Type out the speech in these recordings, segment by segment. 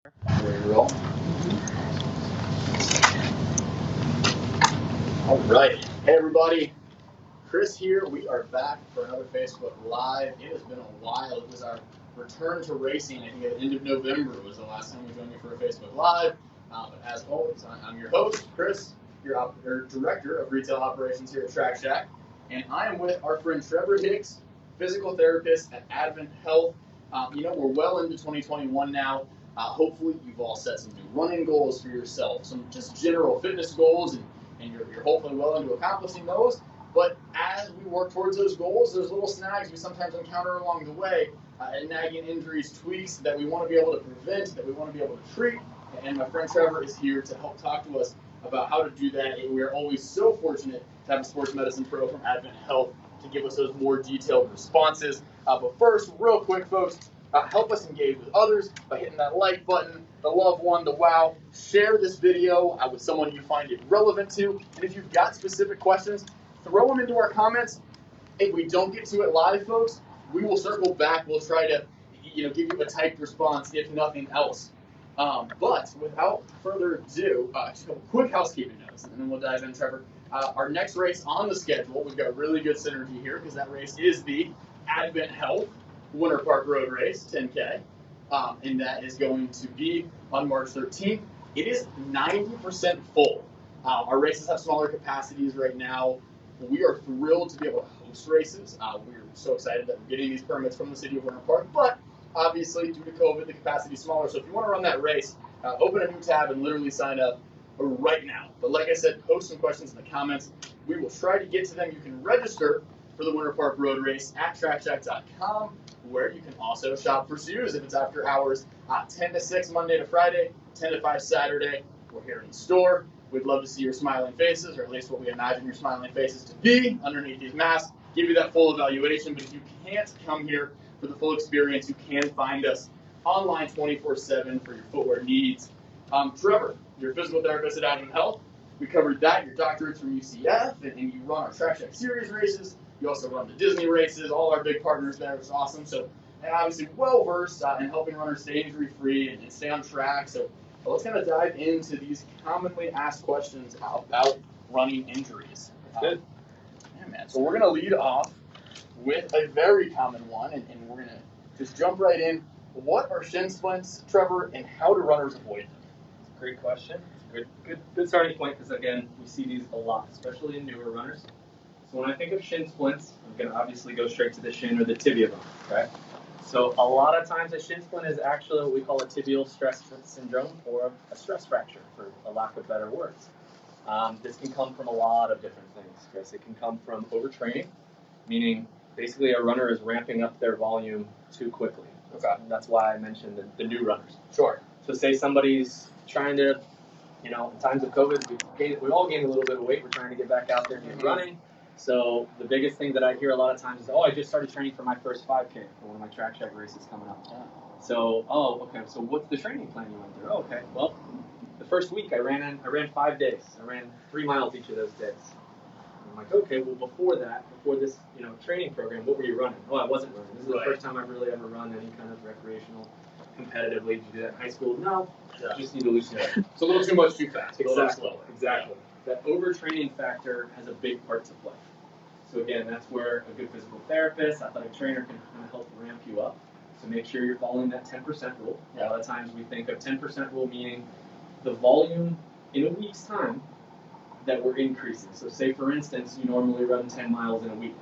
Ready to roll? All right. Hey, everybody. Chris here. We are back for another Facebook Live. It has been a while. It was our return to racing. I think at the end of November was the last time we joined me for a Facebook Live. But as always, I'm your host, Chris, your Director of Retail Operations here at Track Shack. And I am with our friend Trevor Hicks, physical therapist at AdventHealth. We're well into 2021 now. Hopefully, you've all set some new running goals for yourself, some just general fitness goals, and you're hopefully well into accomplishing those. But as we work towards those goals, there's little snags we sometimes encounter along the way, and nagging injuries, tweaks that we want to be able to prevent, that we want to be able to treat. And my friend Trevor is here to help talk to us about how to do that. And we are always so fortunate to have a sports medicine pro from AdventHealth to give us those more detailed responses. But first, real quick, folks, help us engage with others by hitting that like button, the love one, the wow. Share this video with someone you find it relevant to. And if you've got specific questions, throw them into our comments. If we don't get to it live, folks, we will circle back. We'll try to, give you a typed response, if nothing else. But without further ado, just a couple quick housekeeping notes, and then we'll dive in, Trevor. Our next race on the schedule, we've got really good synergy here because that race is the AdventHealth Winter Park Road Race, 10K, and that is going to be on March 13th. It is 90% full. Our races have smaller capacities right now. We are thrilled to be able to host races. We're so excited that we're getting these permits from the city of Winter Park, but obviously due to COVID, the capacity is smaller. So if you want to run that race, open a new tab and literally sign up right now. But like I said, post some questions in the comments. We will try to get to them. You can register for the Winter Park Road Race at trackshack.com, where you can also shop for shoes if it's after hours, 10 to 6 Monday to Friday, 10 to 5 Saturday. We're here in store. We'd love to see your smiling faces, or at least what we imagine your smiling faces to be underneath these masks, give you that full evaluation. But if you can't come here for the full experience, you can find us online 24/7 for your footwear needs. Trevor, you're a physical therapist at AdventHealth. We covered that. Your doctorate's from UCF, and you run our Track Shack Series races. You also run the Disney races, all our big partners there. It's awesome. So, obviously, well-versed in helping runners stay injury-free and stay on track. So, let's kind of dive into these commonly asked questions about running injuries. Good. Yeah, man. So, we're going to lead off with a very common one, and we're going to just jump right in. What are shin splints, Trevor, and how do runners avoid them? Great question. Good starting point, because again, we see these a lot, especially in newer runners. So when I think of shin splints, I'm going to obviously go straight to the shin or the tibia bone, right? So a lot of times a shin splint is actually what we call a tibial stress syndrome, or a stress fracture, for a lack of better words. This can come from a lot of different things, Chris. It can come from overtraining, meaning basically a runner is ramping up their volume too quickly. Okay. And that's why I mentioned the new runners. Sure. So say somebody's trying to, in times of COVID, we all gained a little bit of weight. We're trying to get back out there and get running. So the biggest thing that I hear a lot of times is, I just started training for my first 5K for one of my Track Shack races coming up. Yeah. So, okay, so what's the training plan you went through? Okay, well, the first week I ran 5 days. I ran 3 miles each of those days. I'm like, okay, well, before this, training program, what were you running? I wasn't running. This is the first time I've really ever run any kind of recreational, competitively. Did you do that in high school? No. Yeah. Just need to loosen it. It's a little too much too fast. Exactly. That overtraining factor has a big part to play. So again, that's where a good physical therapist, athletic trainer can kind of help ramp you up. So make sure you're following that 10% rule. A lot of times we think of 10% rule meaning the volume in a week's time that we're increasing. So say, for instance, you normally run 10 miles in a week,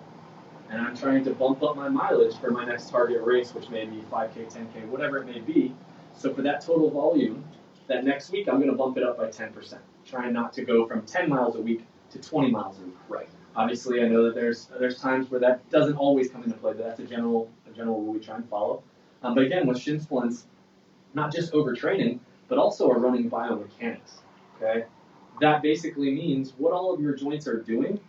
and I'm trying to bump up my mileage for my next target race, which may be 5K, 10K, whatever it may be. So for that total volume, that next week I'm going to bump it up by 10%, trying not to go from 10 miles a week to 20 miles a week. Right. Obviously, I know that there's times where that doesn't always come into play, but that's a general rule we try and follow. But again, with shin splints, not just overtraining, but also our running biomechanics. Okay, that basically means what all of your joints are doing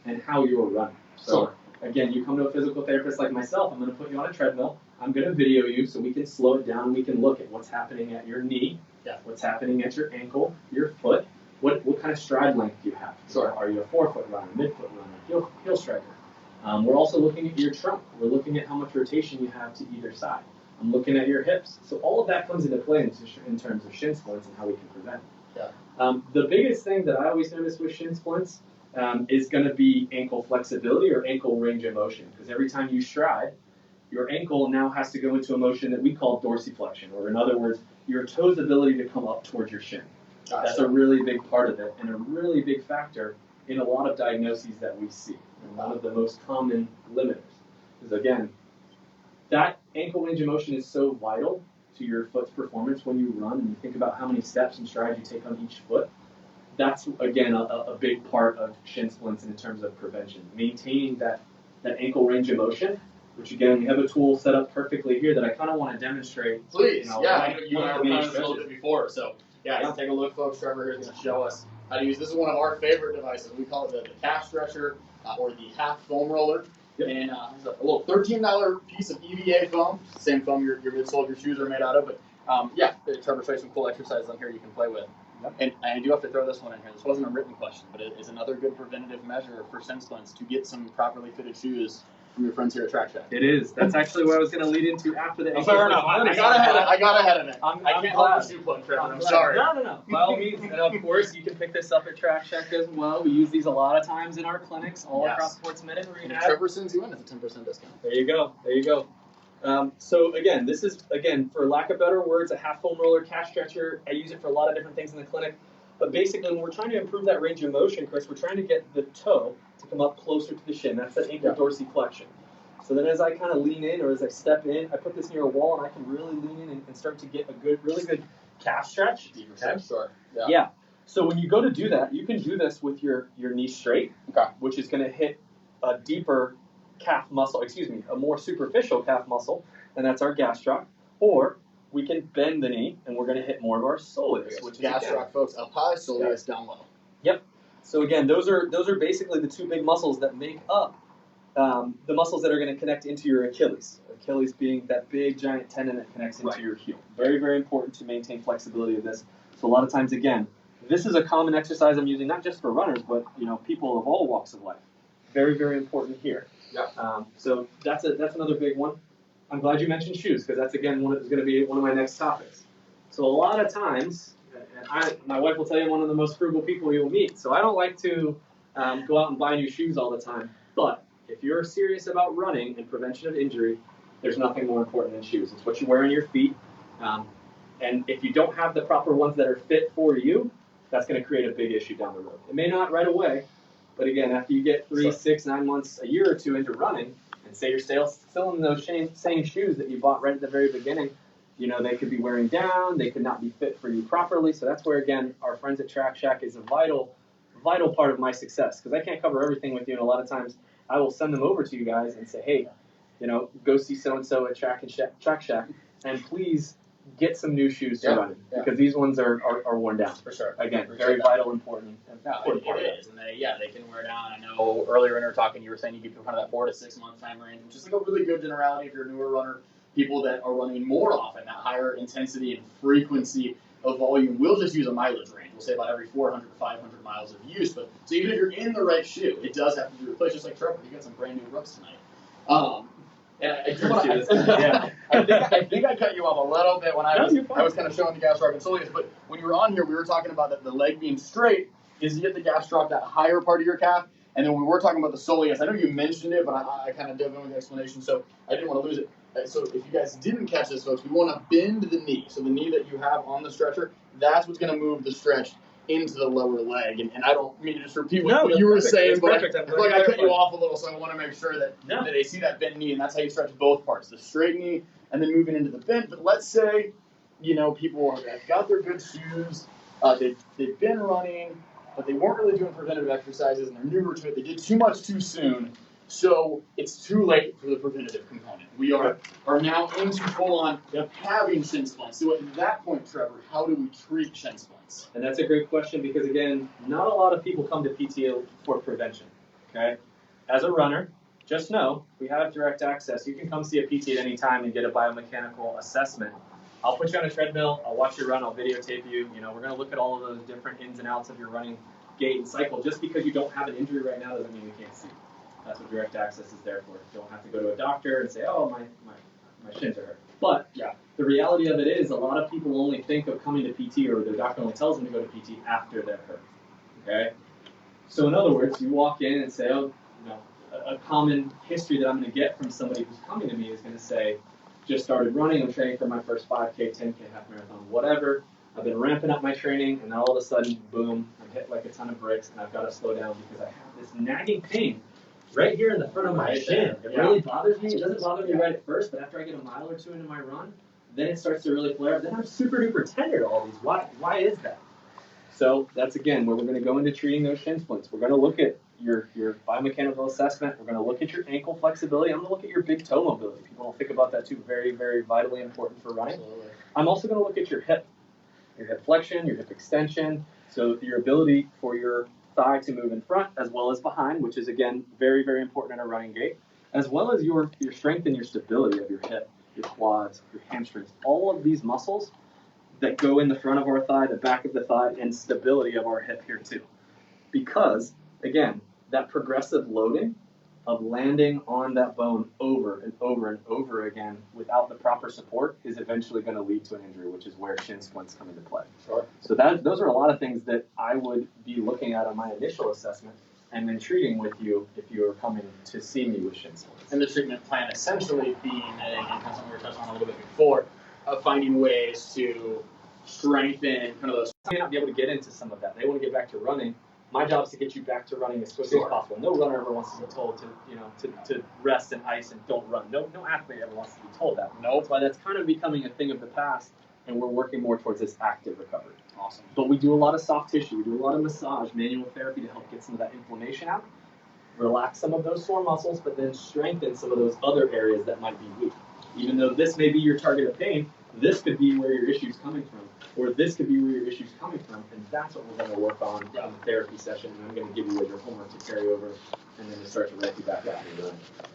and how you're running. So again, you come to a physical therapist like myself, I'm going to put you on a treadmill. I'm going to video you so we can slow it down. We can look at what's happening at your knee, what's happening at your ankle, your foot. What kind of stride length do you have? Sure. Are you a forefoot runner, midfoot runner, heel striker? We're also looking at your trunk. We're looking at how much rotation you have to either side. I'm looking at your hips. So all of that comes into play in terms of shin splints and how we can prevent. Yeah. The biggest thing that I always notice with shin splints is going to be ankle flexibility or ankle range of motion. Because every time you stride, your ankle now has to go into a motion that we call dorsiflexion, or in other words, your toe's ability to come up towards your shin. Gotcha. That's a really big part of it and a really big factor in a lot of diagnoses that we see. And one of the most common limiters is, again, that ankle range of motion is so vital to your foot's performance when you run, and you think about how many steps and strides you take on each foot. That's, again, a big part of shin splints in terms of prevention. Maintaining that ankle range of motion, which, again, we have a tool set up perfectly here that I kind of want to demonstrate. Please, Yeah, you and I were playing this a little bit before, so yeah, take a look, folks. Trevor here is going to show us how to use. This is one of our favorite devices. We call it the calf stretcher or the half foam roller. Yep. And it's a little $13 piece of EVA foam, same foam your midsole of your shoes are made out of. But yeah, Trevor showed some cool exercises on here you can play with. Yep. And I do have to throw this one in here. This wasn't a written question, but it is another good preventative measure for shin splints to get some properly fitted shoes from your friends here at Track Shack. It is. That's actually what I was going to lead into after the. Fair enough. I got ahead of it. I can't hold the shoe plug, Trevor. I'm sorry. No. By all means, and of course, you can pick this up at Track Shack as well. We use these a lot of times in our clinics, all across Sports Med and Rehab. And if Trevor sends you in, it's a 10% discount. There you go. So again, this is, for lack of better words, a half foam roller calf stretcher. I use it for a lot of different things in the clinic. But basically, when we're trying to improve that range of motion, Chris, we're trying to get the toe to come up closer to the shin. That's that ankle dorsiflexion. So then as I kind of lean in or as I step in, I put this near a wall and I can really lean in and start to get a really good calf stretch. Sure. Yeah. So when you go to do that, you can do this with your knee straight, which is going to hit a deeper calf muscle, a more superficial calf muscle, and that's our gastroc. Or we can bend the knee and we're going to hit more of our soleus, which is gastroc, folks, up high, soleus down low. Yep. So again, those are basically the two big muscles that make up the muscles that are going to connect into your Achilles. Achilles being that big giant tendon that connects into your heel. Very, very important to maintain flexibility of this. So a lot of times, again, this is a common exercise I'm using not just for runners, but people of all walks of life. Very, very important here. Yeah. So that's another big one. I'm glad you mentioned shoes because that's again going to be one of my next topics. So a lot of times, and my wife will tell you I'm one of the most frugal people you'll meet. So I don't like to go out and buy new shoes all the time, but if you're serious about running and prevention of injury, there's nothing more important than shoes. It's what you wear on your feet. And if you don't have the proper ones that are fit for you, that's going to create a big issue down the road. It may not right away, but again, after you get 3, 6, 9 months, a year or two into running, and say you're still in those same shoes that you bought right at the very beginning, they could be wearing down, they could not be fit for you properly. So that's where, again, our friends at Track Shack is a vital part of my success because I can't cover everything with you, and a lot of times I will send them over to you guys and say, hey, go see so-and-so at Track Shack, and please get some new shoes to run because these ones are worn down. For sure. Again, very vital, important part of it. And they can wear down. I know earlier when we were talking, you were saying you get kind of that 4 to 6 month time range, which is like a really good generality if you're a newer runner. People that are running more often, that higher intensity and frequency of volume, will just use a mileage range. We'll say about every 400 to 500 miles of use. But so even if you're in the right shoe, it does have to be replaced. Just like Trevor, you got some brand new Brooks tonight. And I do want to. I think I cut you off a little bit when I was kind of showing the gastroc and soleus. But when you were on here, we were talking about that the leg being straight is you get the gastroc, that higher part of your calf. And then we were talking about the soleus. I know you mentioned it, but I kind of dove in with the explanation, so I didn't want to lose it. So if you guys didn't catch this, folks, we want to bend the knee. So the knee that you have on the stretcher, that's what's going to move the stretch into the lower leg. And I don't mean to just repeat what you were saying, but I feel like I cut you off a little, so I want to make sure that they see that bent knee, and that's how you stretch both parts, the straight knee and then moving into the bent. But let's say, people have got their good shoes, they've been running, but they weren't really doing preventative exercises, and they're newer to it. They did too much too soon, so it's too late for the preventative component. We are now into full-on having shin splints. So at that point, Trevor, how do we treat shin splints? And that's a great question because, again, not a lot of people come to PT for prevention, okay? As a runner, just know we have direct access. You can come see a PT at any time and get a biomechanical assessment. I'll put you on a treadmill, I'll watch you run, I'll videotape you. We're going to look at all of those different ins and outs of your running gait and cycle. Just because you don't have an injury right now doesn't mean we can't see. That's what direct access is there for. You don't have to go to a doctor and say, oh, my shins are hurt. But the reality of it is a lot of people only think of coming to PT, or their doctor only tells them to go to PT after they're hurt. Okay? So in other words, you walk in and say, oh, you know, a common history that I'm going to get from somebody who's coming to me is going to say, just started running, I'm training for my first 5K, 10K, half marathon, whatever. I've been ramping up my training, and then all of a sudden, boom, I'm hit like a ton of bricks, and I've got to slow down because I have this nagging pain right here in the front of my shin. It really bothers me. It doesn't bother me right at first, but after I get a mile or two into my run, then it starts to really flare up. Then I'm super duper tender to all these. Why is that? So that's, again, where we're going to go into treating those shin splints. We're going to look at your biomechanical assessment. We're going to look at your ankle flexibility. I'm going to look at your big toe mobility. People don't think about that too. Very, very vitally important for running. Absolutely. I'm also going to look at your hip flexion, your hip extension, so your ability for your thigh to move in front as well as behind, which is, again, very, very important in a running gait, as well as your strength and your stability of your hip, your quads, your hamstrings, all of these muscles that go in the front of our thigh, the back of the thigh, and stability of our hip here too. Because, again, that progressive loading of landing on that bone over and over and over again without the proper support is eventually going to lead to an injury, which is where shin splints come into play. Sure. So those are a lot of things that I would be looking at on my initial assessment and then treating with you if you are coming to see me with shin splints. And the treatment plan essentially being, and kind of something we were touching on a little bit before, of finding ways to strengthen kind of those. I may not be able to get into some of that. They want to get back to running. My job is to get you back to running as quickly as possible. No runner ever wants to be told to rest and ice and don't run. No athlete ever wants to be told that. No, that's why that's kind of becoming a thing of the past, and we're working more towards this active recovery. Awesome. But we do a lot of soft tissue. We do a lot of massage, manual therapy to help get some of that inflammation out, relax some of those sore muscles, but then strengthen some of those other areas that might be weak. Even though this may be your target of pain, this could be where your issue's coming from, or this could be where your issue's coming from, and that's what we're going to work on the therapy session, and I'm going to give you as your homework to carry over, and then to start to ramp you back up.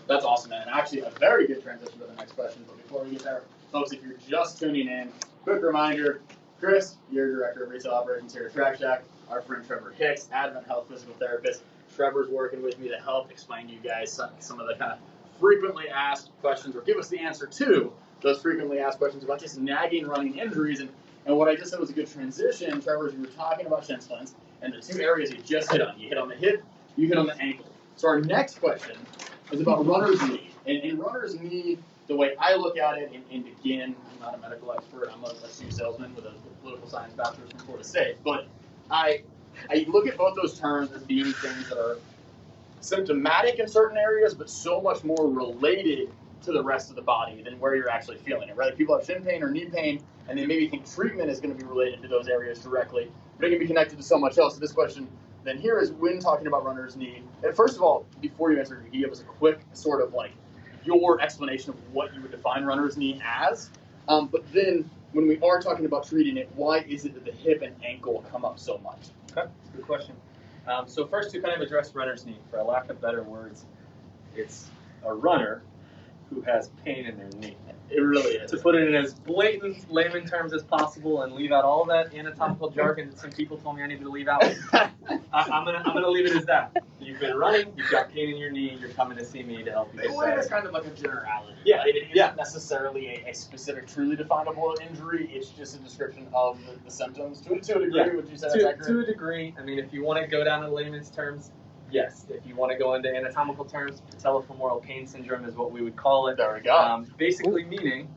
That's awesome, man. And actually, a very good transition to the next question. But before we get there, folks, if you're just tuning in, quick reminder, Chris, your Director of Retail Operations here at Track Shack, our friend Trevor Hicks, AdventHealth physical therapist. Trevor's working with me to help explain to you guys some of the kind of frequently asked questions, or give us the answer to those frequently asked questions about just nagging running injuries. And what I just said was a good transition, Trevor, is you were talking about shin splints, and the two areas you just hit on. You hit on the hip, you hit on the ankle. So our next question is about runner's knee. And runner's knee, the way I look at it, and again, I'm not a medical expert, I'm a shoe salesman with a political science bachelor's from Florida State, but I look at both those terms as being things that are symptomatic in certain areas, but so much more related to the rest of the body than where you're actually feeling it, right? People have shin pain or knee pain, and they maybe think treatment is going to be related to those areas directly, but it can be connected to so much else. So this question then here is, when talking about runner's knee, and first of all, before you answer, can you give us a quick sort of like your explanation of what you would define runner's knee as? But then when we are talking about treating it, why is it that the hip and ankle come up so much? Okay, good question. So first, to kind of address runner's knee, for a lack of better words, it's a runner who has pain in their knee. It really is. To put it in as blatant layman terms as possible and leave out all that anatomical jargon that some people told me I needed to leave out, I'm gonna leave it as that. You've been running, you've got pain in your knee, you're coming to see me to help you get better. It's kind of like a generality. Yeah, right? It isn't necessarily a specific, truly definable injury. It's just a description of the symptoms. To a degree, would you say that's accurate? To a degree. I mean, if you want to go down to layman's terms, yes. If you want to go into anatomical terms, patellofemoral pain syndrome is what we would call it. There we go. Basically meaning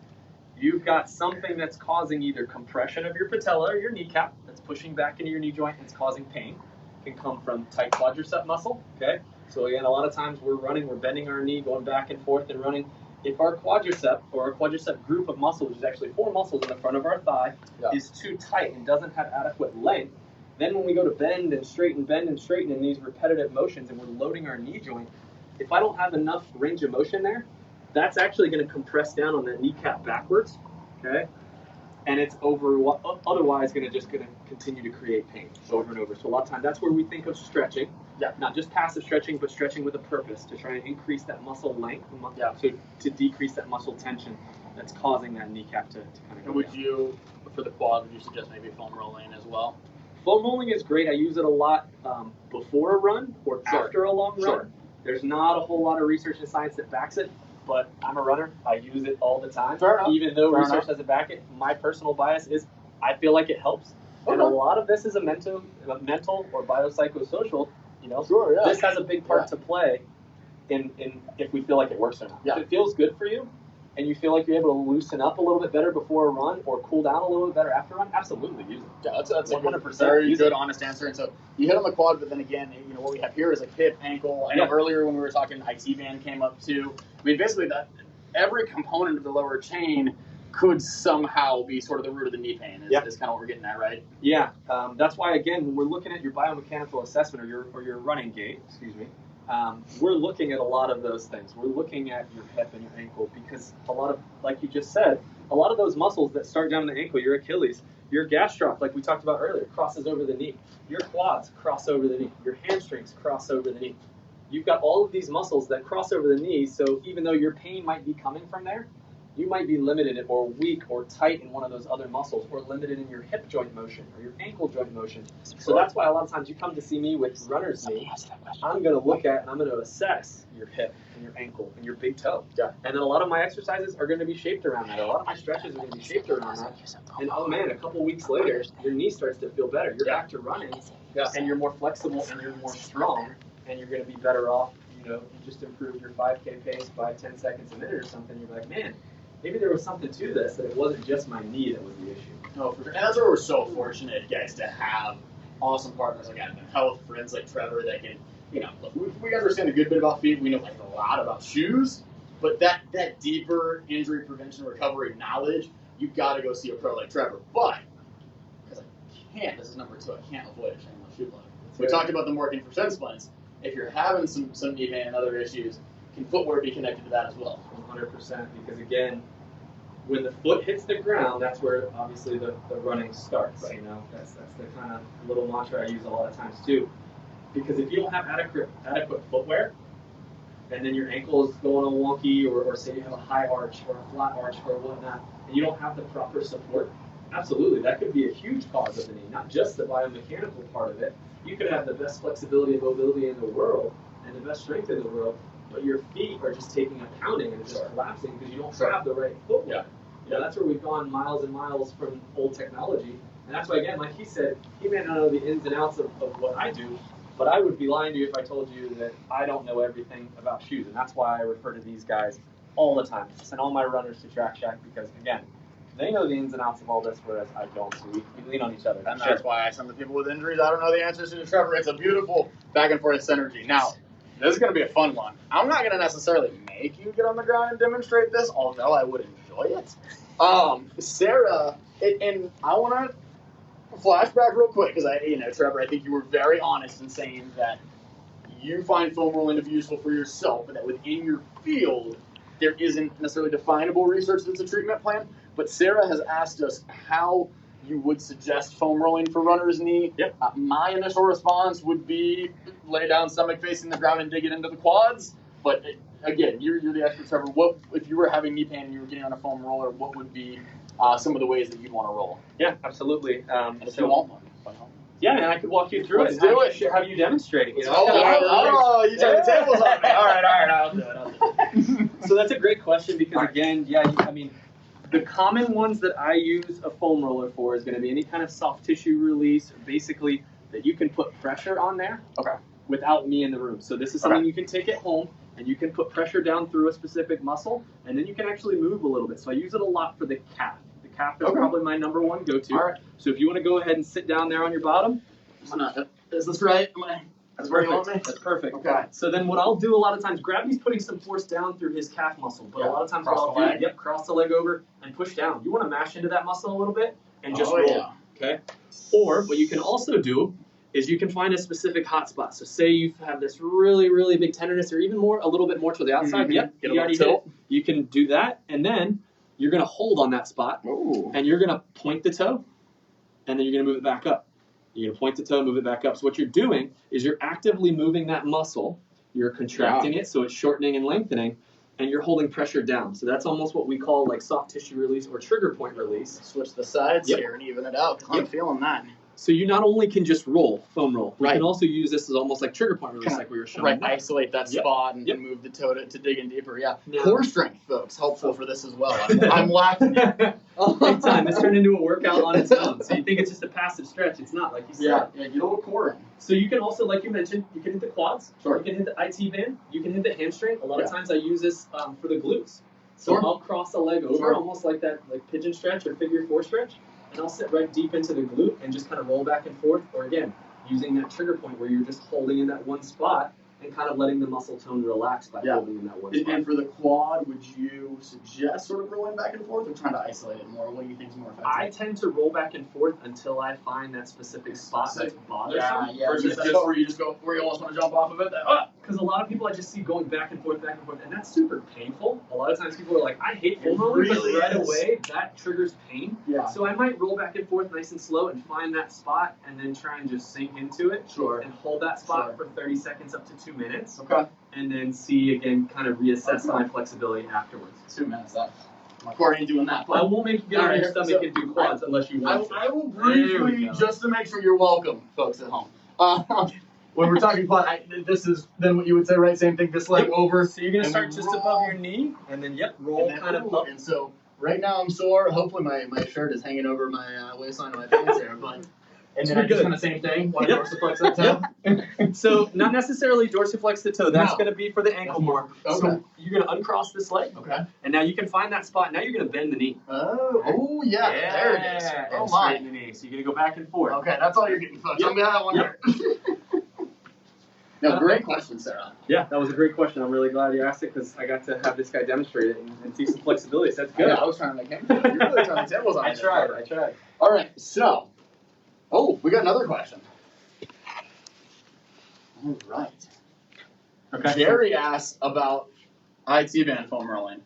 you've got something that's causing either compression of your patella or your kneecap that's pushing back into your knee joint and it's causing pain. It can come from tight quadricep muscle, okay? So again, a lot of times we're running, we're bending our knee, going back and forth and running. If our quadricep, or our quadricep group of muscles, which is actually 4 muscles in the front of our thigh, is too tight and doesn't have adequate length, then when we go to bend and straighten in these repetitive motions and we're loading our knee joint, if I don't have enough range of motion there, that's actually going to compress down on that kneecap backwards, okay? And it's otherwise going to continue to create pain over and over. So a lot of times that's where we think of stretching, not just passive stretching, but stretching with a purpose to try to increase that muscle length, to decrease that muscle tension that's causing that kneecap to kind of go Would down. you, for the quad, would you suggest maybe foam rolling as well? Foam rolling is great. I use it a lot before a run or after a long run. There's not a whole lot of research and science that backs it. but I'm a runner. I use it all the time. Fair enough. Even though Fair research enough. doesn't back it, my personal bias is I feel like it helps. And a lot of this is a mental or biopsychosocial. You know, Sure, yeah. this has a big part to play in if we feel like it works or not. Yeah. If it feels good for you, and you feel like you're able to loosen up a little bit better before a run or cool down a little bit better after a run, absolutely use it. Yeah, that's a 100% very good, honest answer. And so you hit on the quad, but then again, you know, what we have here is like hip, ankle. I know earlier when we were talking, IT band came up too. I mean, basically that every component of the lower chain could somehow be sort of the root of the knee pain. Is kind of what we're getting at, right? Yeah, that's why again, when we're looking at your biomechanical assessment or your running gait, we're looking at a lot of those things. We're looking at your hip and your ankle because a lot of, like you just said, a lot of those muscles that start down the ankle, your Achilles, your gastroc, like we talked about earlier, crosses over the knee. Your quads cross over the knee. Your hamstrings cross over the knee. You've got all of these muscles that cross over the knee, so even though your pain might be coming from there, you might be limited or weak or tight in one of those other muscles or limited in your hip joint motion or your ankle joint motion. So that's why a lot of times you come to see me with runner's knee, I'm going to look at and I'm going to assess your hip and your ankle and your big toe. Yeah. And then a lot of my exercises are going to be shaped around that. A lot of my stretches are going to be shaped around that. And oh man, a couple weeks later, your knee starts to feel better. You're back to running and you're more flexible and you're more strong and you're going to be better off. You know, you just improved your 5K pace by 10 seconds a minute or something. You're like, man, maybe there was something to this, that it wasn't just my knee that was the issue. No, for sure. And that's where we're so fortunate, guys, to have awesome partners like AdventHealth, friends like Trevor that can, you know, look, we understand a good bit about feet. We know like a lot about shoes, but that deeper injury prevention recovery knowledge, you've got to go see a pro like Trevor. But, because I can't, this is number 2, I can't avoid a shameless shoe plug. We talked about them working for Shin Splints. If you're having some knee pain and other issues, can footwear be connected to that as well? 100%, because again, when the foot hits the ground, that's where obviously the running starts. Right. You know, that's the kind of little mantra I use a lot of times too. Because if you don't have adequate footwear, and then your ankle is going all wonky, or say you have a high arch or a flat arch or whatnot, and you don't have the proper support, absolutely, that could be a huge cause of the knee. Not just the biomechanical part of it. You could have the best flexibility and mobility in the world and the best strength in the world, but your feet are just taking a pounding and just collapsing because you don't have the right footwear. Yeah, that's where we've gone miles and miles from old technology. And that's why, again, like he said, he may not know the ins and outs of what I do, but I would be lying to you if I told you that I don't know everything about shoes. And that's why I refer to these guys all the time. I send all my runners to Track Shack because, again, they know the ins and outs of all this, whereas I don't. So we lean on each other. And that's why I send the people with injuries. I don't know the answers to Trevor. It's a beautiful back and forth synergy. Now, this is going to be a fun one. I'm not going to necessarily make you get on the ground and demonstrate this, although I would enjoy it. Sarah, and I want to flashback real quick because Trevor, I think you were very honest in saying that you find foam rolling to be useful for yourself, but that within your field there isn't necessarily definable research that's a treatment plan. But Sarah has asked us how you would suggest foam rolling for runner's knee. Yep. My initial response would be lay down stomach facing the ground and dig it into the quads. But again, you're the expert, Trevor. What if you were having knee pain and you were getting on a foam roller? What would be some of the ways that you'd want to roll? Yeah, absolutely. And if you want one. Yeah, and I could walk you through Let's do it. Have you demonstrate it? You know? You turn the tables on me. All right, I'll do it. So that's a great question because, again, the common ones that I use a foam roller for is going to be any kind of soft tissue release, basically that you can put pressure on there without me in the room. So this is something you can take at home, and you can put pressure down through a specific muscle, and then you can actually move a little bit. So I use it a lot for the calf. The calf is probably my number one go-to. All right. So if you want to go ahead and sit down there on your bottom. Is this right? That's where you want me? That's perfect. Okay. So then what I'll do a lot of times, gravity's putting some force down through his calf muscle, but a lot of times cross the leg over and push down. You want to mash into that muscle a little bit and just roll. Yeah. Okay? Or what you can also do is you can find a specific hot spot. So say you have this really, really big tenderness or even a little bit more to the outside. Mm-hmm. Yep, you already hit it. You can do that, and then you're going to hold on that spot, and you're going to point the toe, and then you're going to move it back up. You're going to point the toe, move it back up. So what you're doing is you're actively moving that muscle. You're contracting it, so it's shortening and lengthening, and you're holding pressure down. So that's almost what we call like soft tissue release or trigger point release. Switch the sides here and even it out. I'm feeling that. So you not only can just foam roll, you Right. can also use this as almost like trigger point release, like we were showing. Right, isolate that spot and move the toe to dig in deeper. Yeah. Core strength, folks, helpful for this as well. I'm laughing. Big time. This turned into a workout on its own. So you think it's just a passive stretch. It's not, like you said. Yeah, get a little core in. So you can also, like you mentioned, you can hit the quads. Sure. You can hit the IT band. You can hit the hamstring. A lot of times I use this for the glutes. So Sure. I'll cross a leg over, almost like that pigeon stretch or figure 4 stretch, and I'll sit right deep into the glute and just kind of roll back and forth. Or again, using that trigger point where you're just holding in that one spot and kind of letting the muscle tone relax by holding in that one spot. And for the quad, would you suggest sort of rolling back and forth or trying to isolate it more? What do you think is more effective? I tend to roll back and forth until I find that specific spot that's bothersome. Yeah. Versus Just where you just go, where you almost want to jump off of it. Because a lot of people I just see going back and forth, and that's super painful. A lot of times people are like, I hate foam rolling, really but right is. away that triggers pain. Yeah. So I might roll back and forth nice and slow and find that spot and then try and just sink into it. Sure. And hold that spot for 30 seconds up to 2 minutes. Okay. And then see, again, kind of reassess my flexibility afterwards. 2 minutes, my core ain't doing that. I won't make you get on your stomach and do quads unless you want to. I will briefly, just to make sure you're welcome, folks at home. When we're talking quad, this is then what you would say, right? Same thing, this leg over. So you're going to start just above your knee, and then, roll and then, kind of up. And so right now I'm sore. Hopefully my shirt is hanging over my waistline and my pants there. But, and then I just kind of same thing. Want to dorsiflex that toe? So not necessarily dorsiflex the toe. That's going to be for the ankle more. Okay. So you're going to uncross this leg. Okay. And now you can find that spot. Now you're going to bend the knee. Oh yeah, there it is. Oh and my. straighten the knee. So you're going to go back and forth. Okay, that's all you're getting, folks. I'm gonna have one here. No, great question, Sarah. Yeah, that was a great question. I'm really glad you asked it because I got to have this guy demonstrate it and see some flexibility. So that's good. Yeah, I was trying to make him. You're really trying to tables on I it. tried. All right, so, we got another question. All right. Okay. Gary asks about IT band foam rolling.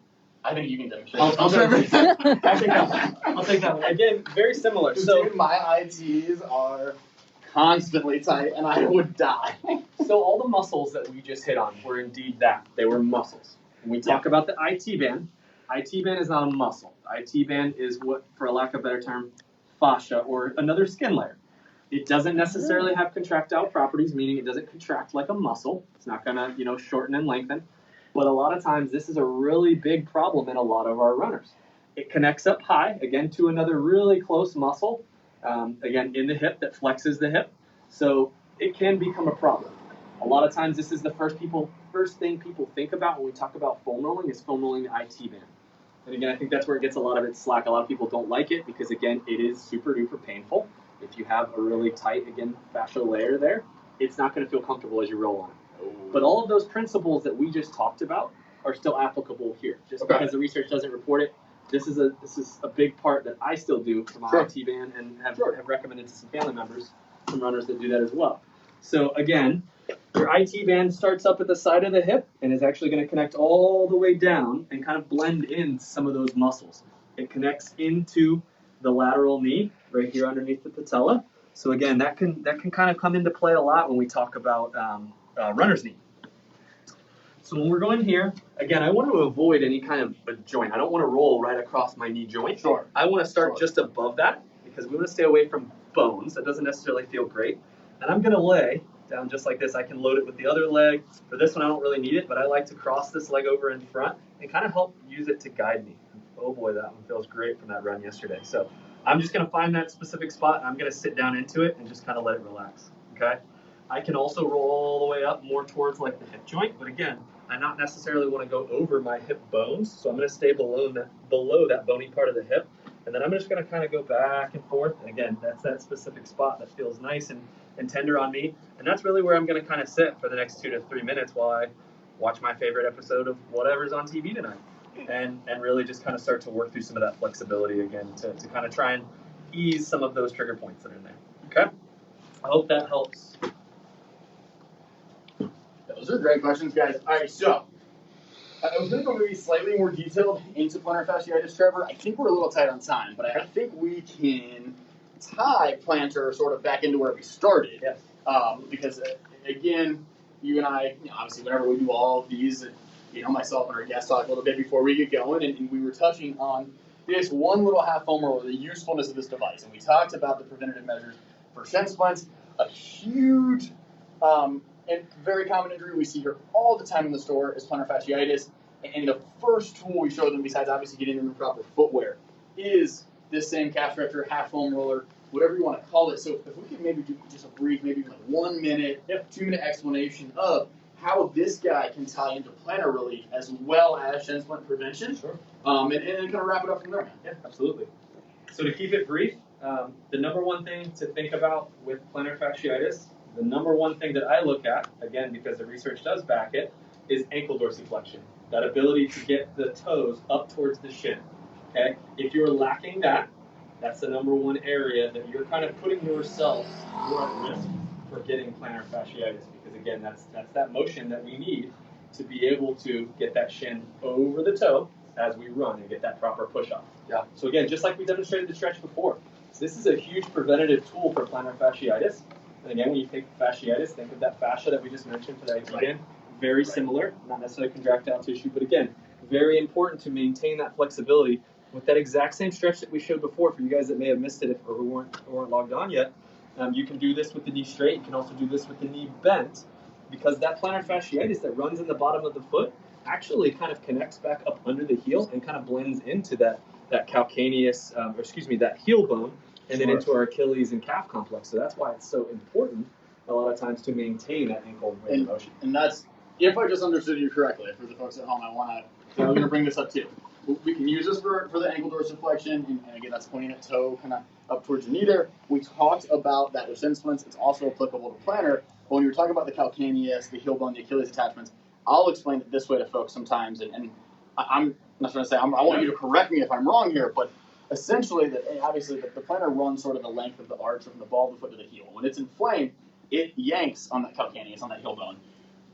I think you can demonstrate. I'll Trevor. I'll take that one. Again, very similar. So, dude, my ITs are constantly tight, and I would die. So all the muscles that we just hit on were indeed that. They were muscles. When we talk about the IT band is not a muscle. IT band is what, for a lack of a better term, fascia, or another skin layer. It doesn't necessarily have contractile properties, meaning it doesn't contract like a muscle. It's not going to, shorten and lengthen. But a lot of times, this is a really big problem in a lot of our runners. It connects up high, again, to another really close muscle, again, in the hip that flexes the hip. So it can become a problem. A lot of times, this is the first thing people think about when we talk about foam rolling is foam rolling the IT band. And again, I think that's where it gets a lot of its slack. A lot of people don't like it because, again, it is super duper painful. If you have a really tight, again, fascial layer there, it's not going to feel comfortable as you roll on it. But all of those principles that we just talked about are still applicable here. Just because the research doesn't report it, this is a big part that I still do for my IT band and have recommended to some family members, some runners that do that as well. So again, your IT band starts up at the side of the hip and is actually going to connect all the way down and kind of blend in some of those muscles. It connects into the lateral knee right here underneath the patella. So again, that can kind of come into play a lot when we talk about runner's knee. So when we're going here, again, I want to avoid any kind of a joint. I don't want to roll right across my knee joint. Sure. I want to start just above that because we want to stay away from bones. That doesn't necessarily feel great. And I'm going to lay down just like this. I can load it with the other leg. For this one, I don't really need it, but I like to cross this leg over in front and kind of help use it to guide me. Oh boy, that one feels great from that run yesterday. So I'm just going to find that specific spot, and I'm going to sit down into it and just kind of let it relax, okay? I can also roll all the way up more towards like the hip joint, but again, I not necessarily want to go over my hip bones, so I'm going to stay below that bony part of the hip, and then I'm just going to kind of go back and forth, and again, that's that specific spot that feels nice and tender on me, and that's really where I'm going to kind of sit for the next 2 to 3 minutes while I watch my favorite episode of whatever's on TV tonight. And really just kind of start to work through some of that flexibility again to kind of try and ease some of those trigger points that are in there. Okay? I hope that helps. Those are great questions, guys. All right, so I was going to go maybe slightly more detailed into plantar fasciitis, Trevor. I think we're a little tight on time, but I think we can tie plantar sort of back into where we started. Yes. Because, again, you and I, obviously, whenever we do all of these, myself and our guest talk a little bit before we get going, and we were touching on this one little half foam roller, the usefulness of this device. And we talked about the preventative measures for Shin Splints, a huge and very common injury we see here all the time in the store is plantar fasciitis. And the first tool we show them, besides obviously getting them the proper footwear, is this same calf stretcher, half foam roller, whatever you want to call it. So if we could maybe do just a brief, maybe like 1 minute, 2 minute explanation of how this guy can tie into plantar relief as well as Shin splint prevention. Sure. And then kind of wrap it up from there, man. Yeah, absolutely. So to keep it brief, the number one thing to think about with plantar fasciitis, the number one thing that I look at, again, because the research does back it, is ankle dorsiflexion. That ability to get the toes up towards the shin. Okay? If you're lacking that, that's the number one area that you're kind of putting yourself, you're at risk for getting plantar fasciitis, because again, that's that motion that we need to be able to get that shin over the toe as we run and get that proper push off. Yeah. So again, just like we demonstrated the stretch before, so this is a huge preventative tool for plantar fasciitis. And again, when you think fasciitis, think of that fascia that we just mentioned for the IT band. Very similar, not necessarily contractile tissue, but again, very important to maintain that flexibility with that exact same stretch that we showed before. For you guys that may have missed it or who weren't logged on yet, you can do this with the knee straight. You can also do this with the knee bent, because that plantar fasciitis that runs in the bottom of the foot actually kind of connects back up under the heel and kind of blends into that calcaneus, that heel bone, and then into our Achilles and calf complex. So that's why it's so important a lot of times to maintain that ankle range of motion. And that's, if I just understood you correctly, for the folks at home, I'm going to bring this up too. We can use this for the ankle dorsiflexion, and again, that's pointing at toe kind of up towards the knee there. We talked about that with Shin splints. It's also applicable to plantar. But when you're talking about the calcaneus, the heel bone, the Achilles attachments, I'll explain it this way to folks sometimes, and I'm not going to say, I want you to correct me if I'm wrong here, but essentially, obviously, the plantar runs sort of the length of the arch from the ball of the foot to the heel. When it's inflamed, it yanks on that calcaneus, on that heel bone.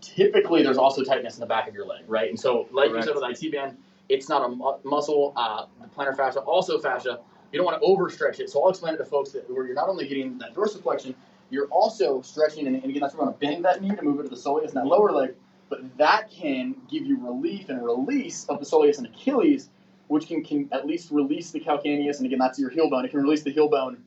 Typically, there's also tightness in the back of your leg, right? And so, like you said with IT band, it's not a muscle. The plantar fascia, also fascia. You don't want to overstretch it. So I'll explain it to folks that where you're not only getting that dorsiflexion, you're also stretching, and again, that's where you want to bend that knee to move it to the soleus and that lower leg. But that can give you relief and release of the soleus and Achilles, which can at least release the calcaneus, and again, that's your heel bone. It can release the heel bone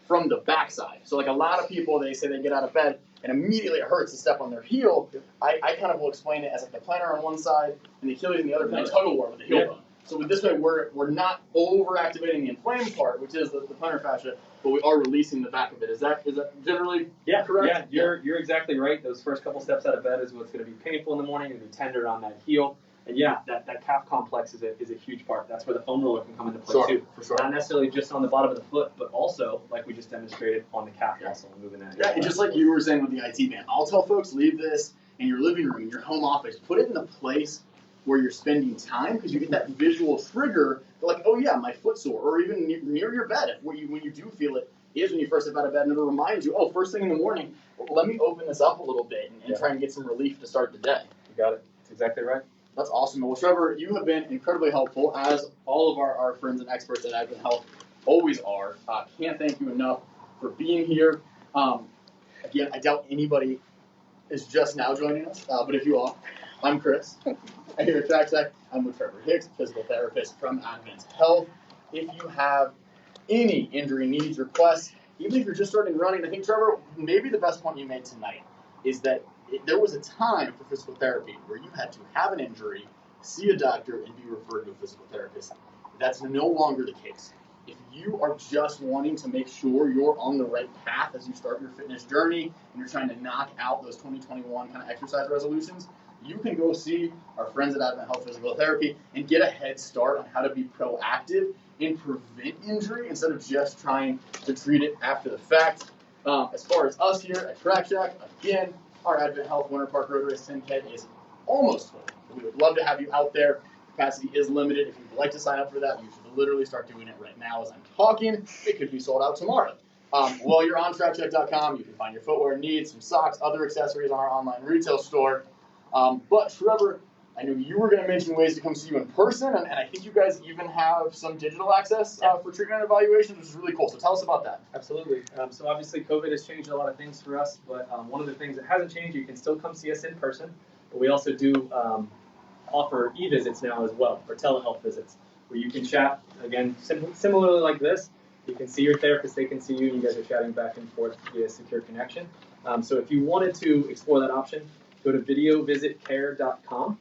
from the backside. So like a lot of people, they say they get out of bed and immediately it hurts to step on their heel. I kind of will explain it as like the plantar on one side and the Achilles on the other, kind of tug of war with the heel bone. So with this way, we're not over-activating the inflamed part, which is the plantar fascia, but we are releasing the back of it. Is that generally correct? Yeah, you're exactly right. Those first couple steps out of bed is what's going to be painful in the morning and be tender on that heel. And yeah, that calf complex is a huge part. That's where the foam roller can come into play too. For sure. Not necessarily just on the bottom of the foot, but also, like we just demonstrated, on the calf muscle and moving that. Yeah, and just like you were saying with the IT band, I'll tell folks, leave this in your living room, in your home office. Put it in the place where you're spending time, because you get that visual trigger. Like, oh yeah, my foot's sore, or even near your bed. When you do feel it, is when you first step out of bed, and it'll remind you, oh, first thing in the morning, let me open this up a little bit and try and get some relief to start the day. You got it. That's exactly right. That's awesome. Well, Trevor, you have been incredibly helpful, as all of our friends and experts at AdventHealth always are. Can't thank you enough for being here. Again, I doubt anybody is just now joining us, but if you are, I'm Chris. I'm here at TrackTech. I'm with Trevor Hicks, physical therapist from AdventHealth. If you have any injury needs, requests, even if you're just starting running, I think, Trevor, maybe the best point you made tonight is that there was a time for physical therapy where you had to have an injury, see a doctor, and be referred to a physical therapist. That's no longer the case. If you are just wanting to make sure you're on the right path as you start your fitness journey and you're trying to knock out those 2021 kind of exercise resolutions, you can go see our friends at AdventHealth Physical Therapy and get a head start on how to be proactive and prevent injury instead of just trying to treat it after the fact. As far as us here at Track Shack, again, our AdventHealth Winter Park Road Race 10K is almost full. We would love to have you out there. Capacity is limited. If you'd like to sign up for that, you should literally start doing it right now as I'm talking. It could be sold out tomorrow. While you're on TrackCheck.com, you can find your footwear needs, some socks, other accessories on our online retail store. But Trevor, I know you were going to mention ways to come see you in person, and I think you guys even have some digital access for treatment and evaluation, which is really cool. So tell us about that. Absolutely. So obviously COVID has changed a lot of things for us, but one of the things that hasn't changed, you can still come see us in person, but we also do offer e-visits now as well, or telehealth visits, where you can chat, again, similarly like this, You can see your therapist, they can see you, and you guys are chatting back and forth via secure connection. So if you wanted to explore that option, go to videovisitcare.com,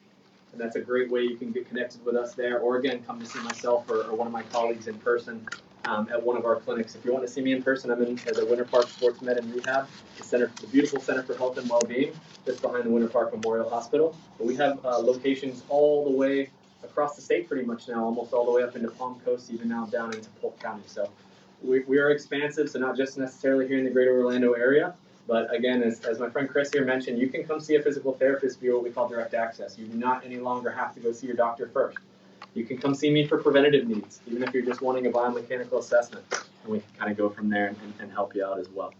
and that's a great way you can get connected with us there, or again, come to see myself or one of my colleagues in person at one of our clinics. If you want to see me in person, I'm in at the Winter Park Sports Med and Rehab, the beautiful Center for Health and Wellbeing, just behind the Winter Park Memorial Hospital. But we have locations all the way across the state pretty much now, almost all the way up into Palm Coast, even now down into Polk County. So we are expansive, so not just necessarily here in the greater Orlando area, but again, as my friend Chris here mentioned, you can come see a physical therapist via what we call direct access. You do not any longer have to go see your doctor first. You can come see me for preventative needs, even if you're just wanting a biomechanical assessment, and we can kind of go from there and help you out as well.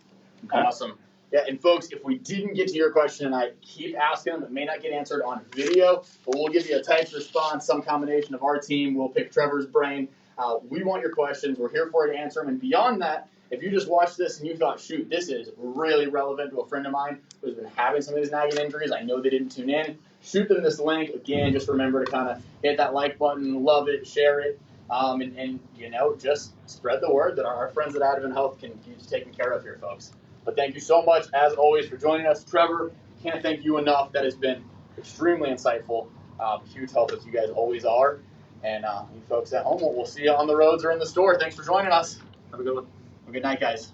Okay. Awesome. Yeah, and folks, if we didn't get to your question, and I keep asking them, it may not get answered on video, but we'll give you a typed response, some combination of our team. We'll pick Trevor's brain. We want your questions. We're here for you to answer them. And beyond that, if you just watched this and you thought, shoot, this is really relevant to a friend of mine who's been having some of these nagging injuries, I know they didn't tune in, shoot them this link. Again, just remember to kind of hit that like button, love it, share it, and you know, just spread the word that our friends at AdventHealth can keep you taken care of here, folks. But thank you so much, as always, for joining us. Trevor, can't thank you enough. That has been extremely insightful. Huge help, as you guys always are. And you folks at home, we'll see you on the roads or in the store. Thanks for joining us. Have a good one. Well, good night, guys.